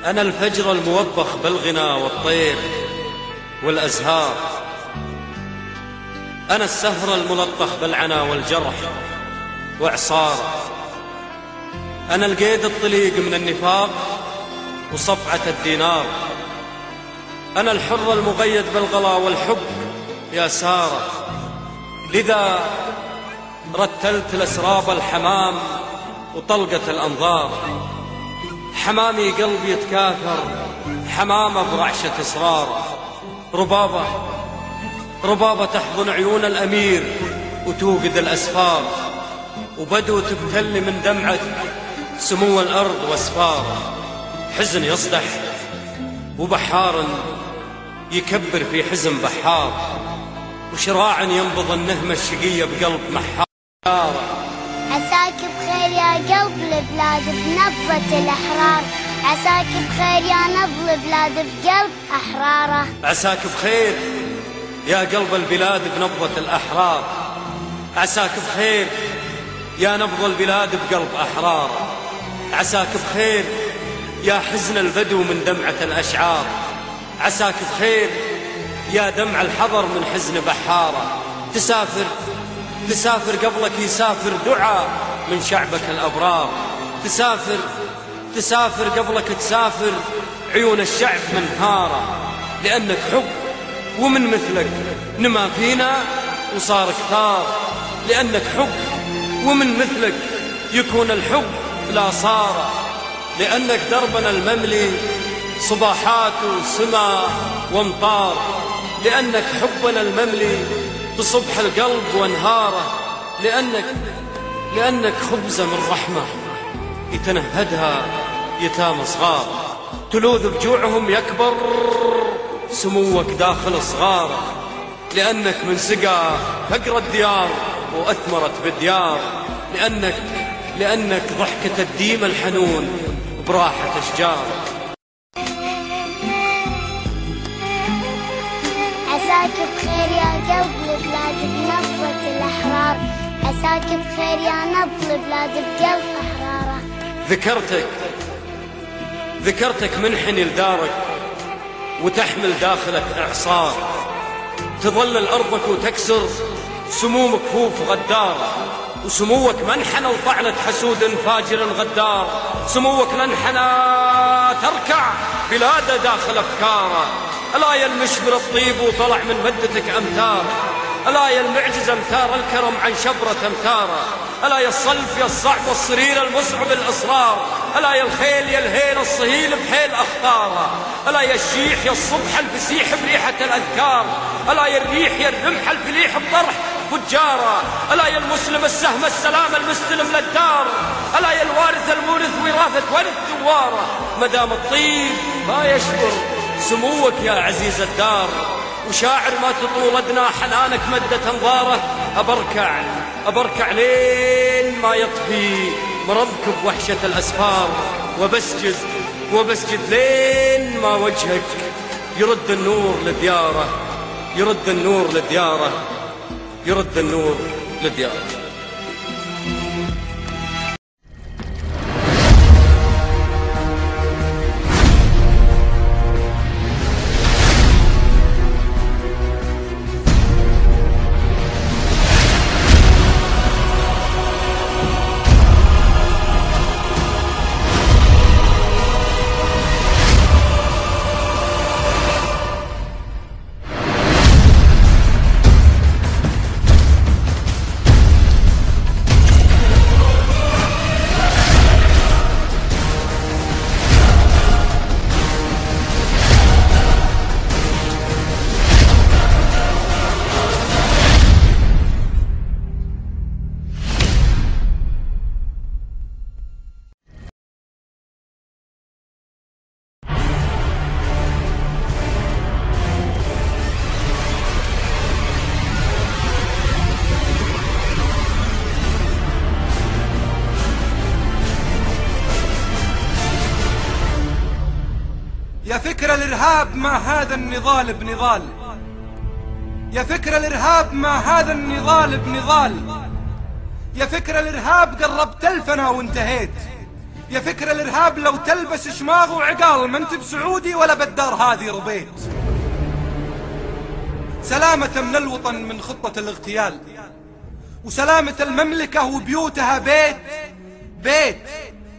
أنا الفجر الموبخ بالغنى والطير والأزهار، أنا السهر الملطخ بالعنا والجرح وإعصاره، أنا القيد الطليق من النفاق وصفعة الدينار، أنا الحر المقيد بالغلا والحب يا سارة. لذا رتلت الأسراب الحمام وطلقة الأنظار، حمامي قلبي يتكاثر حمامة برعشة إصرار، ربابة تحضن عيون الأمير وتوقد الأسفار، وبدو تبتل من دمعة سمو الأرض واسفار، حزن يصدح وبحار يكبر في حزن بحار، وشراع ينبض النهمة الشقية بقلب محار. عساك بخير يا قلب البلاد بنبضة الأحرار، عساك بخير يا نبض البلاد بقلب أحراره، عساك بخير يا قلب البلاد بنبضة الأحرار، عساك بخير يا نبض البلاد بقلب أحراره، عساك بخير يا حزن البدو من دمعة الأشعار، عساك بخير يا دمع الحضر من حزن بحاره، تسافر قبلك يسافر دعاء من شعبك الأبرار، تسافر قبلك تسافر عيون الشعب منهارة، لأنك حب ومن مثلك نما فينا وصار كثار، لأنك حب ومن مثلك يكون الحب لا صار، لأنك دربنا المملي صباحات وسما وامطار، لأنك حبنا المملي بصبح القلب وانهاره، لأنك خبزة من رحمة يتنهدها يتامى صغار، تلوذ بجوعهم يكبر سموك داخل صغاره، لأنك من سقى فقر الديار وأثمرت بالديار، لأنك ضحكة الديم الحنون براحة أشجار. عساك بخير يا قلب البلاد بنبضة الأحرار، عساك بخير يا نبض البلاد بقلب أحراره، ذكرتك منحني لدارك وتحمل داخلك إعصار، تظلل أرضك وتكسر سموم كفوف غدارة، وسموك منحنى وطعنة حسود فاجر غدار، سموك لنحنى تركع بلاد داخل أفكاره، ألا يا المشبر الطيب وطلع من مدتك أمتار، ألا يا المعجز أمتار الكرم عن شبرة أمتاره، ألا يا الصلف يا الصعب الصرير المصعب الإصرار، ألا يا الخيل يا الهيل الصهيل بحيل أخطاره، ألا يا الشيح يا الصبح الفسيح بريحة الأذكار، ألا يا الريح يا الرمح الفليح بطرح فجارة، ألا يا المسلم السهم السلام المستلم للدار، ألا يا الوارث المورث وراثة ورث دواره، مدام الطيب ما يشبر سموك يا عزيز الدار، وشاعر ما تطول أدنى حنانك مدة انظاره، أبركع لين ما يطفي مرضك بوحشة الأسفار، وبسجد لين ما وجهك يرد النور لدياره، يرد النور لدياره، يرد النور لدياره. يا فكر الإرهاب ما هذا النضال بنضال، يا فكر الإرهاب ما هذا النضال بنضال، يا فكر الإرهاب قربت الفنا وانتهيت، يا فكر الإرهاب لو تلبس شماغ وعقال ما انت بسعودي ولا بالدار هذه ربيت. سلامة من الوطن من خطة الاغتيال، وسلامة المملكة وبيوتها بيت بيت،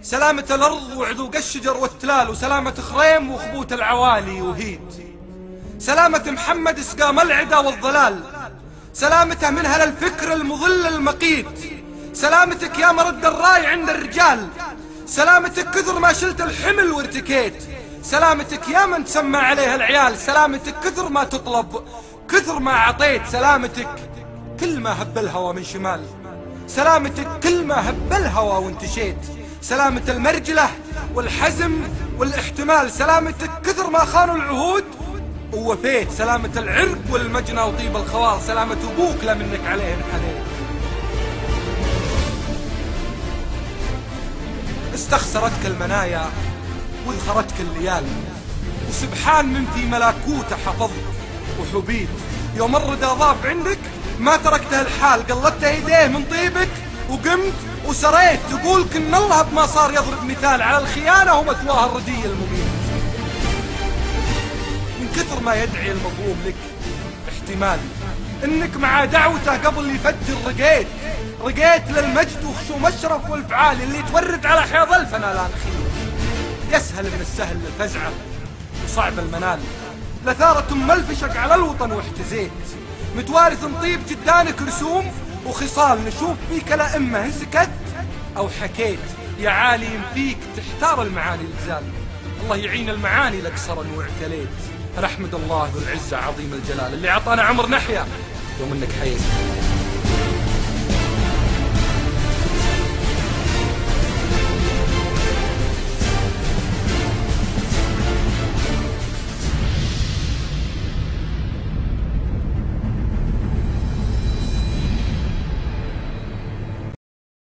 سلامة الأرض وعذوق الشجر والتلال، وسلامة خريم وخبوت العوالي وهيد، سلامة محمد اسقام العدا والضلال، سلامته منها للفكر المضل المقيت، سلامتك يا مرد الراي عند الرجال، سلامتك كثر ما شلت الحمل وارتكيت، سلامتك يا من تسمى عليها العيال، سلامتك كثر ما تطلب كثر ما عطيت، سلامتك كل ما هب الهوى من شمال، سلامتك كل ما هب الهوى وانتشيت، سلامة المرجلة والحزم والاحتمال، سلامتك كثر ما خانوا العهود ووفيت، سلامة العرق والمجنى وطيب الخوار، سلامة أبوك لا منك عليه انحنيت. استخسرتك المنايا وذخرتك الليال، وسبحان من في ملاكوته حفظت وحبيت، يوم الردى ضاف عندك ما تركته الحال، قلدت ايديه من طيبك وقمت وسريت، تقول كن الله بما صار يضرب مثال على الخيانة ومثواها الردي المبين. من كثر ما يدعي المظلوم لك احتمال انك مع دعوته قبل يفجر رقيت للمجد وخشوم الشرف والفعال اللي تورد على حيض الفنا لا نخيل. يسهل من السهل الفزعة وصعب المنال، لثارة ملفشك على الوطن واحتزيت، متوارث طيب جدانك رسوم وخصال، نشوف فيك لا إما إن سكت أو حكيت، يا عالي فيك تحتار المعاني الجزال، الله يعين المعاني لك صرا واعتليت. نحمد الله ذو العزة عظيم الجلال اللي عطانا عمر نحيا يوم انك حييت.